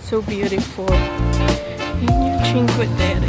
So beautiful. Yun yung Cinque Terre.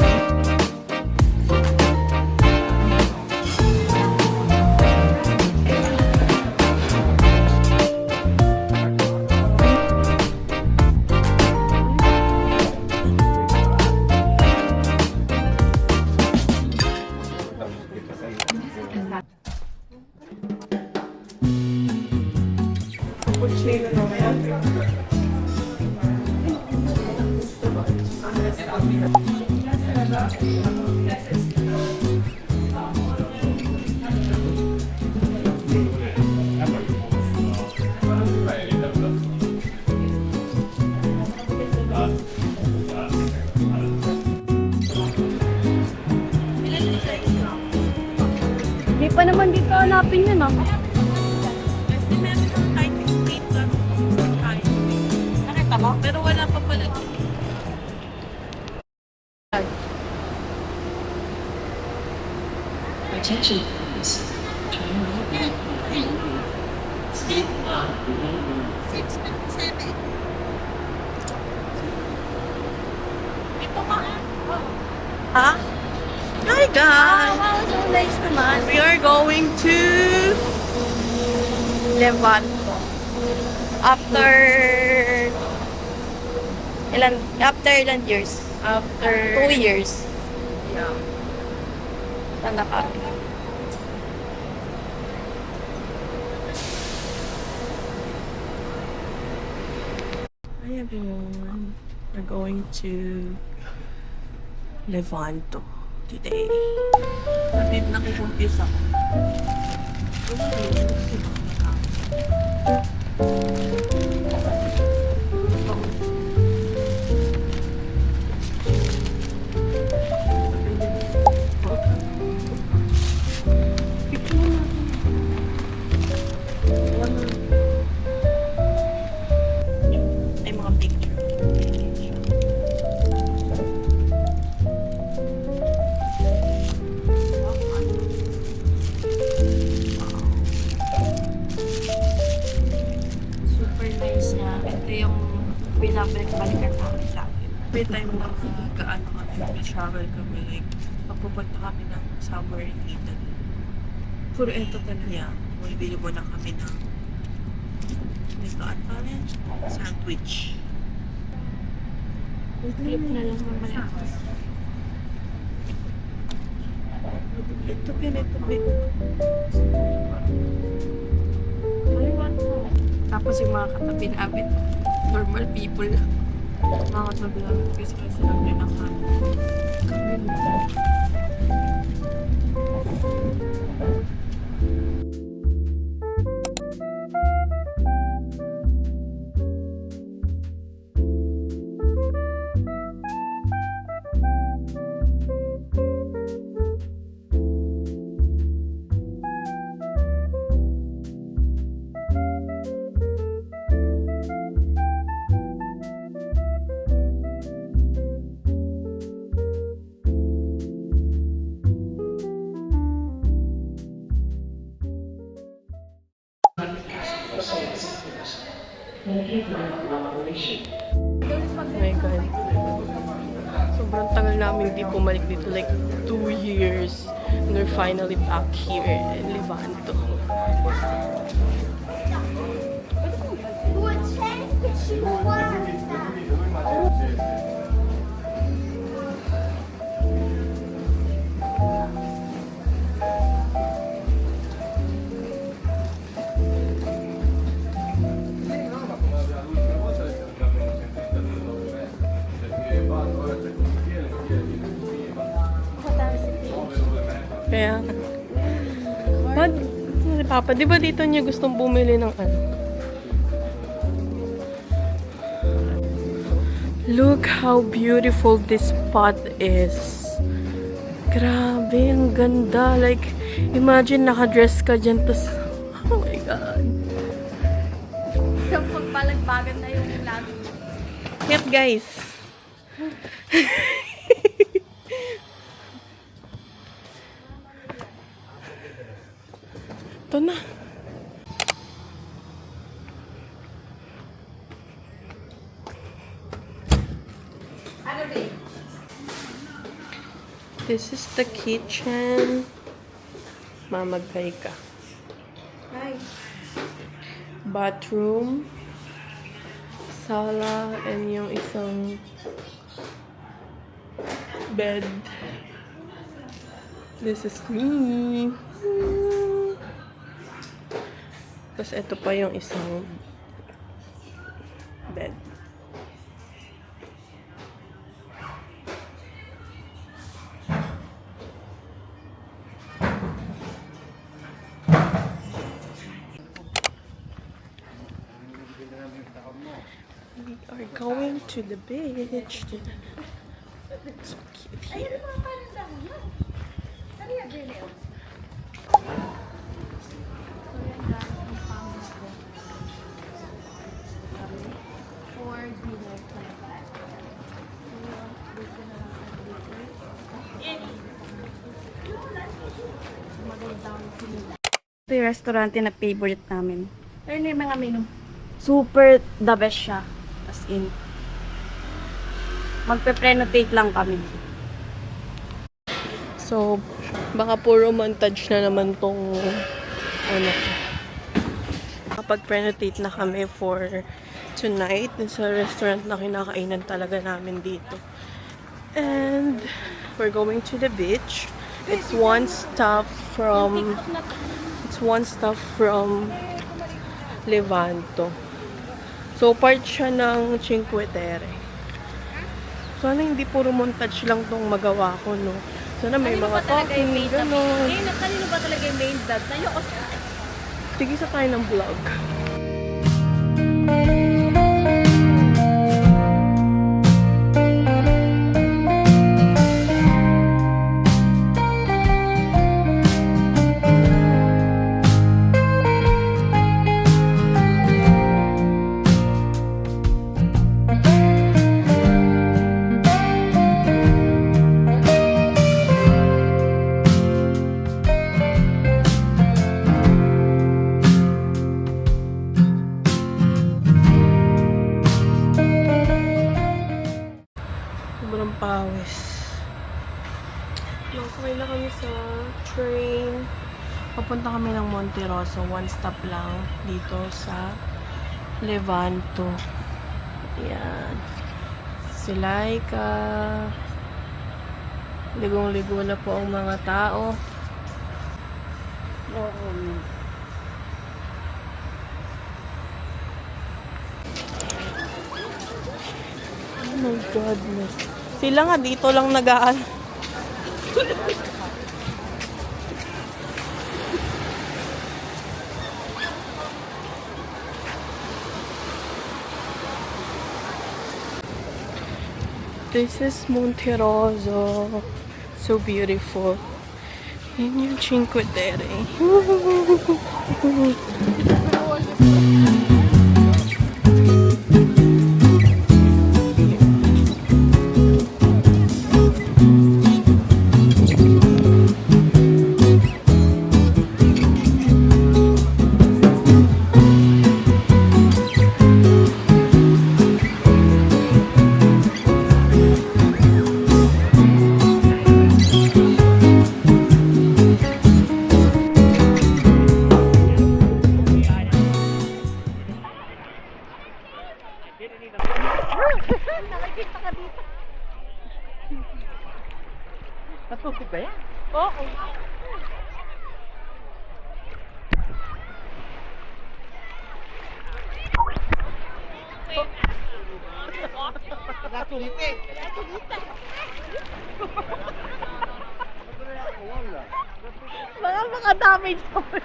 Hindi pa naman dito hanapin yun, ah. Nakita mo? Pero wala pa pala. Attention please. Train will Ha? Hi guys! Wow, so nice naman. We are going to Levanto. After ilan years? After 2 years. Yeah. Sana kami. Hi everyone. We're going to Levanto today. Sabi nakukumpis ako. Ay, mga picture. Super nice niya. Ito yung binabalik-balikan namin lagi. May time na gaano kami, mag-travel kami, like, magpupunta kami ng somewhere in Italy. Puro eto talaga. Yeah, bumibili muna kami ng ano pa rin? Sandwich. Trip na lang naman ako. Ito pinitubig. Tapos yung mga katabi namin, normal people lang. Mga katabi namin kasi sila pinakain. Oh my God. Sobrang tagal namin hindi bumalik dito. Like 2 years. And we're finally back here in Levanto. Kaya, what? Si Papa, di ba dito niya gustong bumili ng ano? Look how beautiful this spot is. Grabe, ang ganda. Like, imagine nakadress ka dyan, tas, oh my God. Yung pagbalagbagan na yung lagi. Yep, guys. Ito na. This is the kitchen. Mamagay ka. Bathroom. Sala. And yung isang bed. This is me. Tapos ito pa yung isang bed. We are going to the beach. It's so cute here. Ito yung restaurant na favorite namin. Ayun na yung mga menu. Super the best siya. As in. Magpe-prenotate lang kami. So, baka puro montage na naman tong ano. Kapag-prenotate na kami for tonight sa restaurant na kinakainan talaga namin dito. And we're going to the beach. It's one stop from Levanto. So, part siya ng Cinque Terre. Sana hindi puro montage lang tong magawa ko, no? Sana may mga talking, gano'n. Kanino ba talaga yung main dad? Sa'yo o sa... Tigisa tayo ng vlog. Sobrang pawis. Nakasakay na kami sa train. Papunta kami ng Monte Rosso. One stop lang dito sa Levanto. Ayan. Si Laika. Ligong-ligo na po ang mga tao. Oh my goodness. Sila nga dito lang nagaan. This is Monte Rosso. So beautiful. Yan yung Cinque Terre. Nakikita ka dito. Natutog ba yan? Oo. Natulitin! Mga makadamage naman.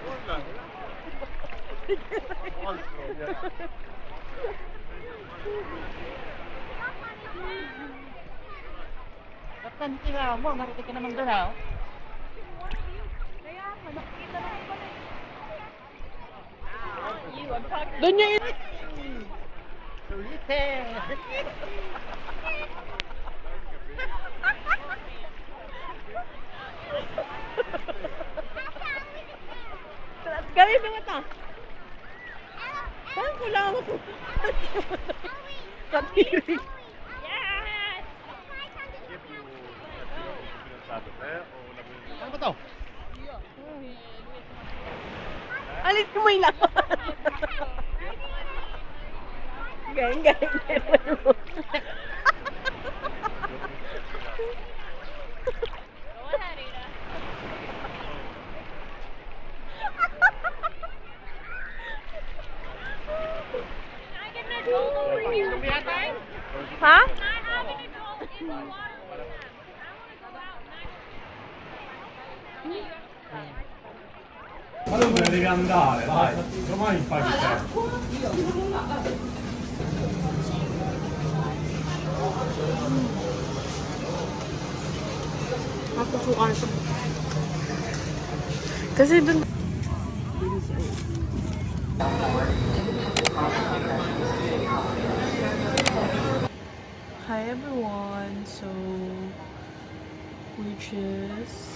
Ba't nanitira mo? Narinig ka naman doon, ha? Kaya, nakikita lang pala. Doon yung Tulitin! gawin mo ito. Saan ko lang ako? Katiri. Yes! amoy lang. Galing. Ha? Ma dove devi andare? Dai, domani fai il tempo. Matusukan sa... Kasi dun... Hi everyone! So, we just...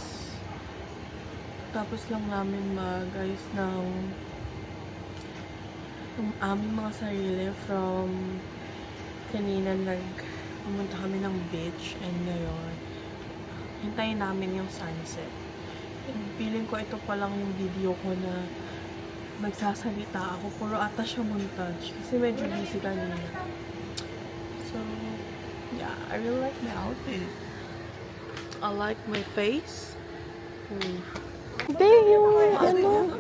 Tapos lang namin mag-ayos ng aming mga sarili from kanina pumunta kami ng beach and ngayon hintayin namin yung sunset. And feeling ko ito pa lang yung video ko na nagsasalita ako. Puro ata siya montage kasi medyo busy kanina. So, yeah, I really like my outfit. I like my face. Hindi, yung ano.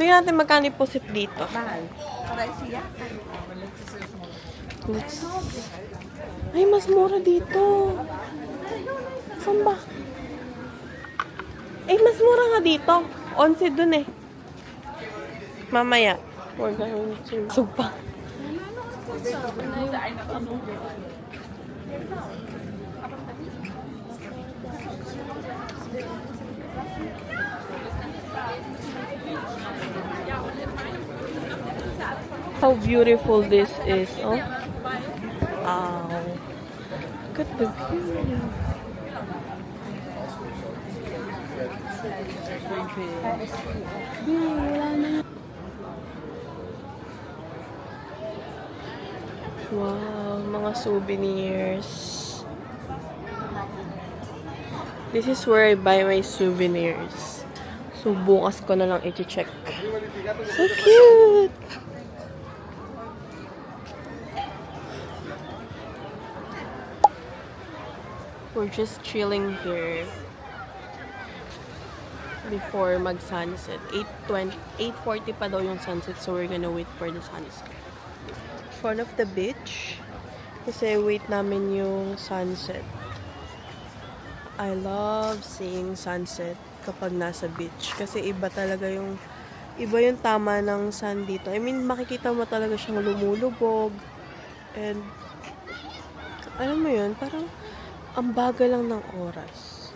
Tingnan natin magkano yung pusit dito. Let's... Ay, mas mura dito. Saan ba? Eh, mas mura nga dito. 11 dun eh. Mamaya. We're going to Sugpa. How beautiful this is, oh. Wow. Look at the view. Wow, mga souvenirs. This is where I buy my souvenirs. So, bukas ko na lang i-check. So cute! We're just chilling here before mag-sunset. 8:40 pa daw yung sunset, so we're gonna wait for the sunset. Front of the beach, kasi wait namin yung sunset. I love seeing sunset kapag nasa beach, kasi iba yung tama ng sun dito. I mean, makikita mo talaga siyang lumulubog, and alam mo yun, parang ang bagal lang ng oras.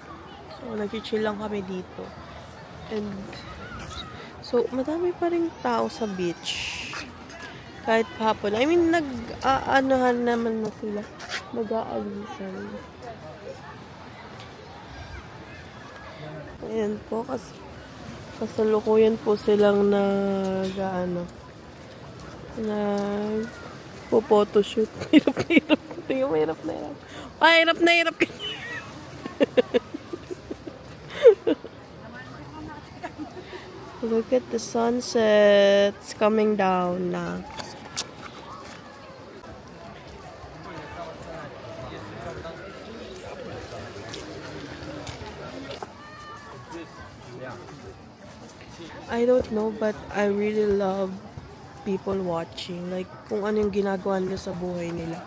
So, nag-chill lang kami dito. And, so, madami pa rin tao sa beach. Kahit hapon. I mean, nag-aanohan naman na sila. Mag-aalisan. Ayan po, kasi kasalukuyan po silang po-photoshoot. Hirap na hirap. Tingnan mo, hirap na hirap. Hirap na hirap ka. Look at the sunset. It's coming down na. I don't know, but I really love people watching. Like, kung ano yung ginagawa nila sa buhay nila.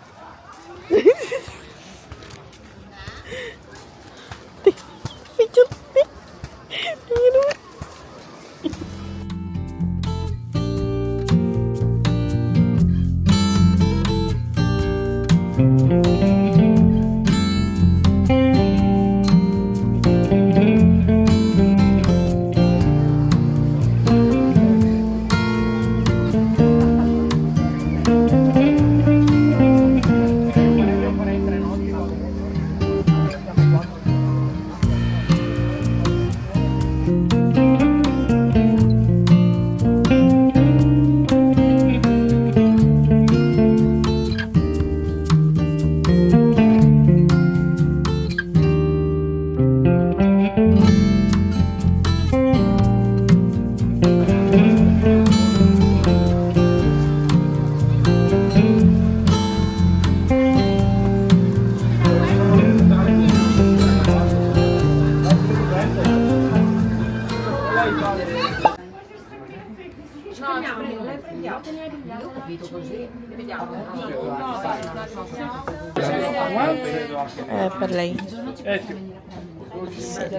Per lei.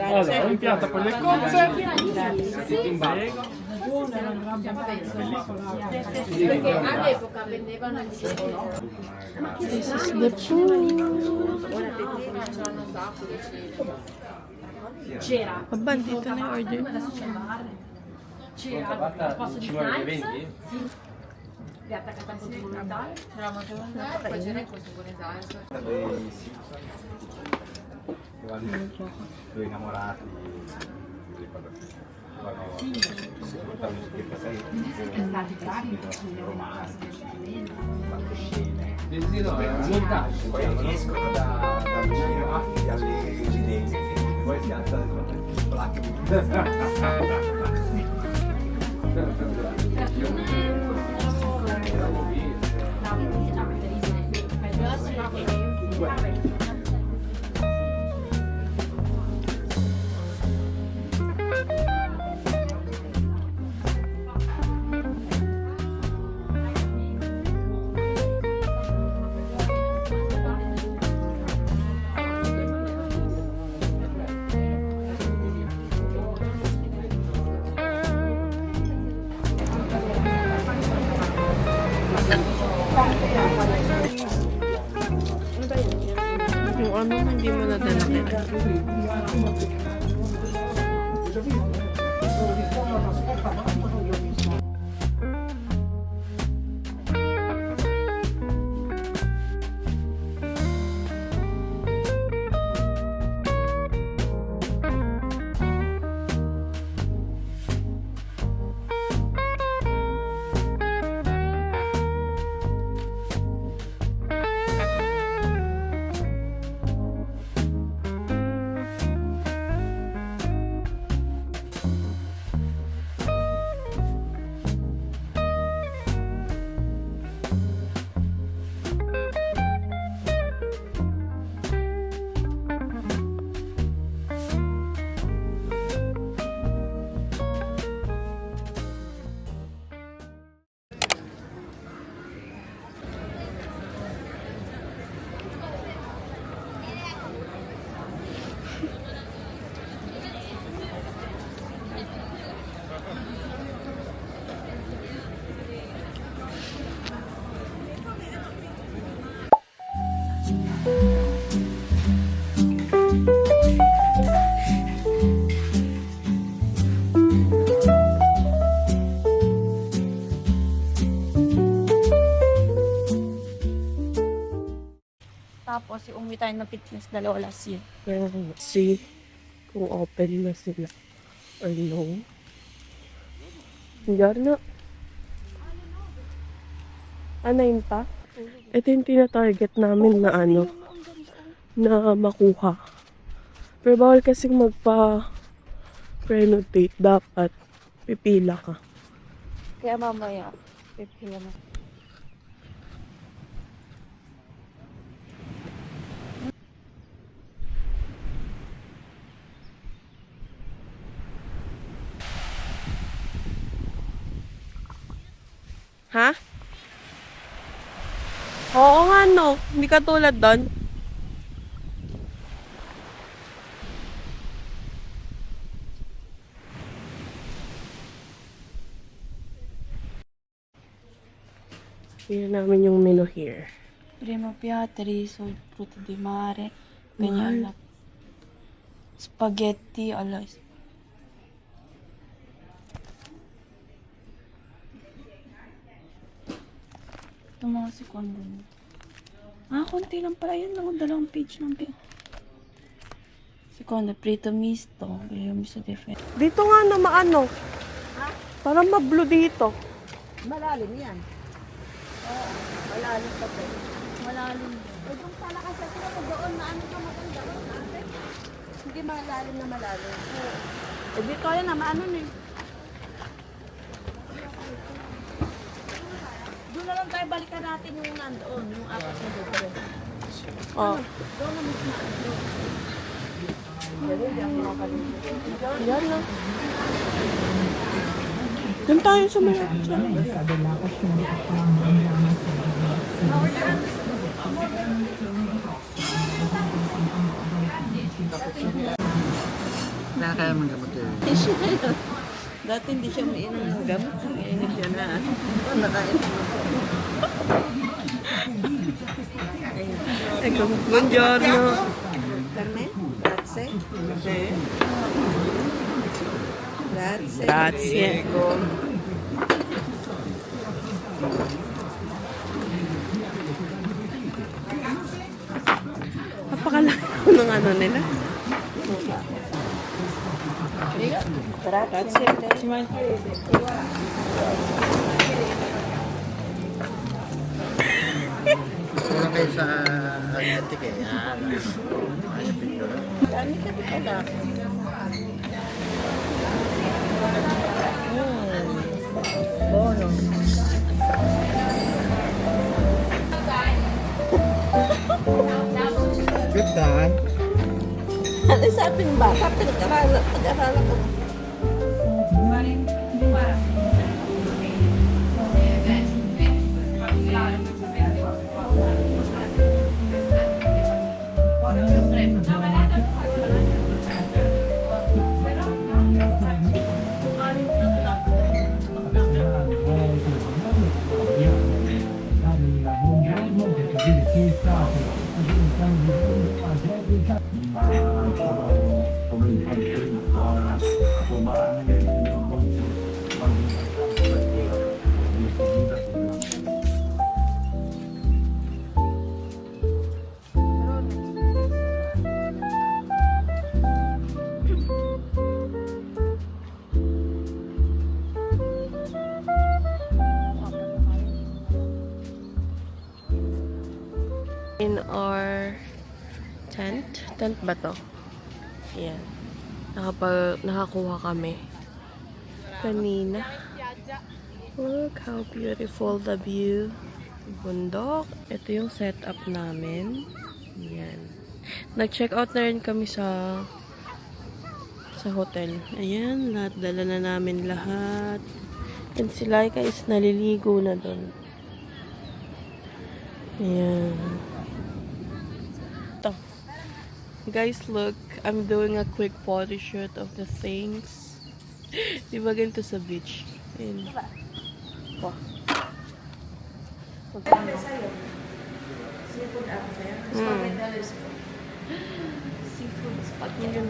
Allora, un piatto con le cozze. Prego. This is the food. Babban, dito na order. Ci vuole 20? Sì. È attaccata al conto volontario? Poi c'era il conto volontario. Due innamorati si portano su che passare romantici, tante scene. Poi escono dal cinema e alle residenze, poi si alzano e Yung ano, hindi mo nadala kaya. Tapos, yung umuwi tayo ng fitness dalawa last year. See kung open na sila or no. Hindi na. Anayin pa? Ito yung tina-target namin na ano, na makuha. Pero bawal kasing magpa-prenotate. Dapat pipila ka. Kaya mamaya, pipila mo. Ha? Oo nga no. Hindi ka tulad doon. Tingnan namin yung menu here. Primo piatto, riso, frutto di mare, ganyan lang. Spaghetti, alas. Ito mga sekondo. Konti lang pala yun. Dalawang page lang. Sekondo, prito misto. Prito misto different. Dito nga na maano. Parang ma-blue dito. Malalim yan. Malalim pa po. Malalim. Kung pala kasi sila kung doon na ano ka maganda doon ate. Hindi malalim na malalim. Hindi kaya na maano eh. Doon na lang tayo balikan natin yung nandoon, yung apat na doon. Oh. Doon na mismo. Yan lang. Doon tayo sa mga. Nakakaya mong gamot yun. Dati hindi siya mainom ng gamot. Ngayon siya na. Nakain. Ecco, buongiorno. Carmen? Grazie. Grazie. Grazie. Napakalaki ko ng ano nila. Grazie. Kulang kayo sa Atlantic eh. Yan. Ay, picture. Dami ka pala. Bono. Ganda. Ano sabi ng bata? Pag-aralan ko. In our tent ba to? Yan. Nakakuha kami kanina. Look how beautiful the view. Bundok. Ito yung setup namin. Yan. Nag-check out na rin kami sa hotel. Ayan, lahat dala na namin lahat. And si Laika is naliligo na doon. Ayan. Ito. Guys, look. I'm doing a quick photo shoot of the things. Di ba ganito sa beach? Ayan. Oh. Seafood ako sa'yo. Seafood spaghetti.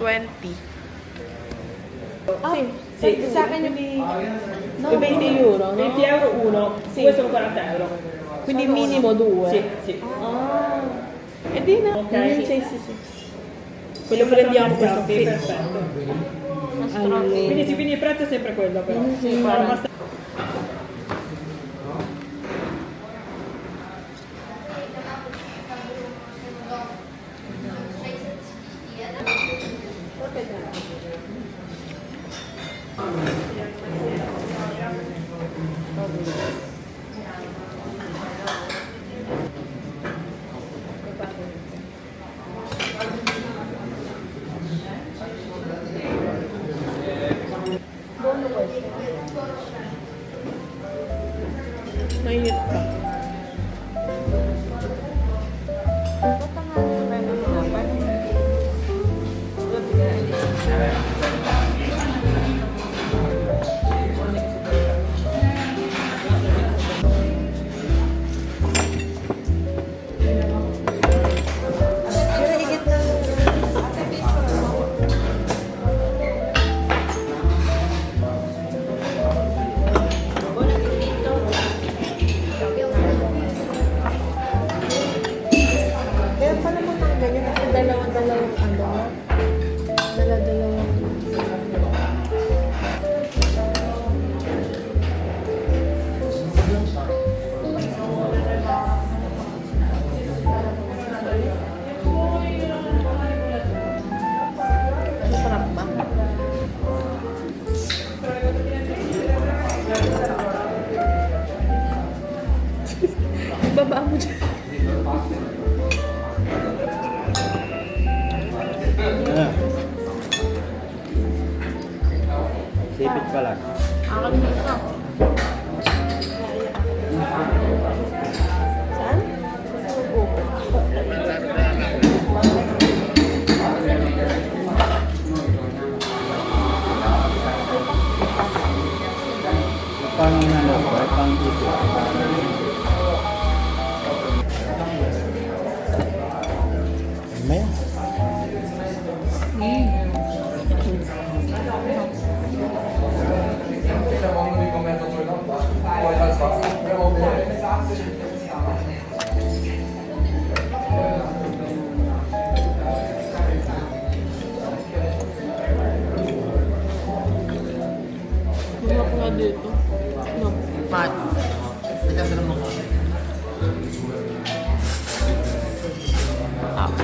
20. Sa akin yung 20 euro, 20 euro uno, questo sono 40 euro. Quindi minimo 2. Sì, sì. Ah. E di na. Ok. Sì, sì, sì. Quello prendiamo questo qui, Sì. perfetto. Allora. Quindi il prezzo è sempre quello però. Però basta- Mainit pa. Kaya pala mo nang ganyan kasi dalawang ano. Dala-dalawang. Masarap ba? Baba mo dyan. Sipit pa lang. Akin dito.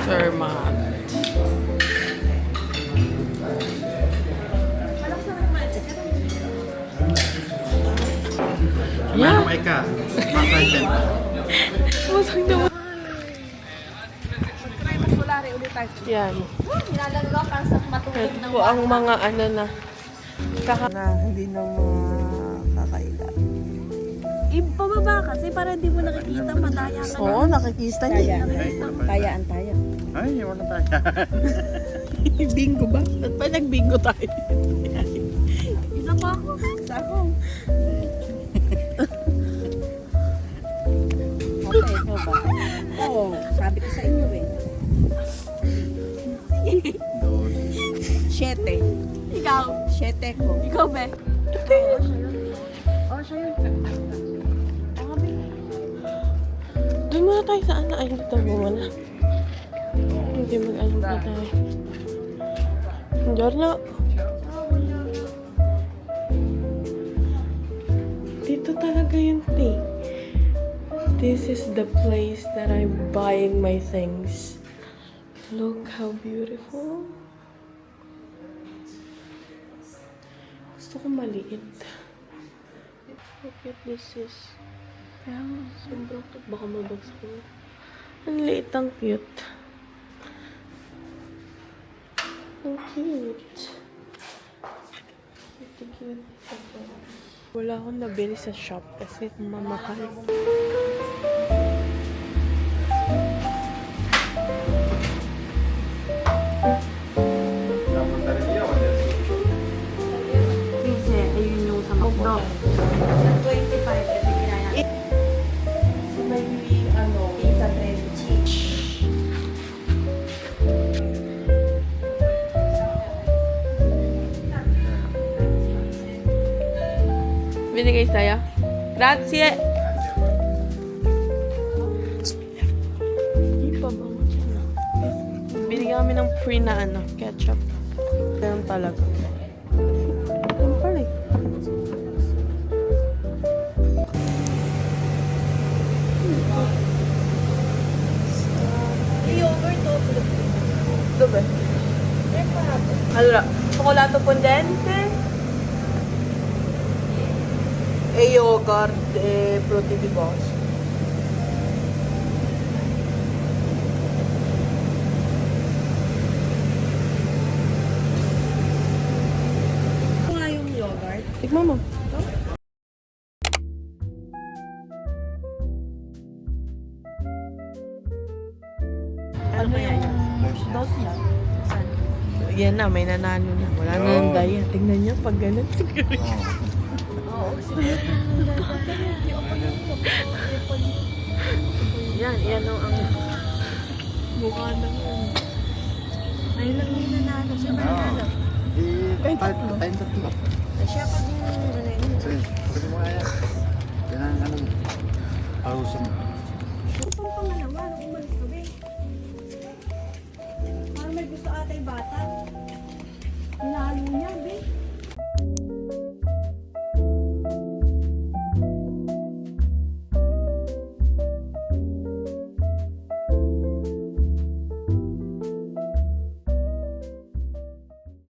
Sherman. Yeah. Eka, makaitin. Busog na mo. Yan. Nilalagaw para sa matulog Ito po ang mga ano na. Na hindi na makakaila. Ipababa kasi para hindi mo nakikita madaya ka. Oo, nakikita niya. Tayaan tayo. Ay, wala tayo. Bingo ba? At pa nag-bingo tayo? Isa pa ako. Sa ako. Okay, ikaw ba? Oo, sabi ko sa inyo eh. 7. Ikaw. 7 ko. Ikaw, be. Oh, siya yun. Doon muna tayo sa ano. Ay, dito muna. Hindi mag-alam pa tayo. Giorno. Dito talaga yung thing. This is the place that I'm buying my things. Look how beautiful. Gusto ko maliit. Look at this is. Sobrang cute. Baka mabagsak ko. Ang liit, ang cute. Ang cute. Cute. Wala akong nabili sa shop kasi mamahal. Kasi, ayun yung sa McDo. 25, ito kinaya. May ano, Pizza bread, cheese. binigay sa'yo. Grazie! Hindi pa ba mo dyan? Binigyan kami ng free na ano, ketchup. Ganun talaga. Ganun pala eh. Yogurt o Dove? Allora, cioccolato fondente e yogurt e frutti di bosco. nga yung yogurt. Tikman mo. Ano yan? Dos yan. Yan na, may nanalo na. Wala na ng daya. Tingnan niyo, pag ganun. yan ang mukha na yun. Ay lang yung nanalo. Siya ba nanalo? Tayong tatlo. Siya pa din yung nanalo. Sige, pwede mo kaya. Yan ang ano. Parusin mo. Gusto ko nga naman. Nung umalis ko, be. Parang may gusto ata yung bata. Hinalo niya, be.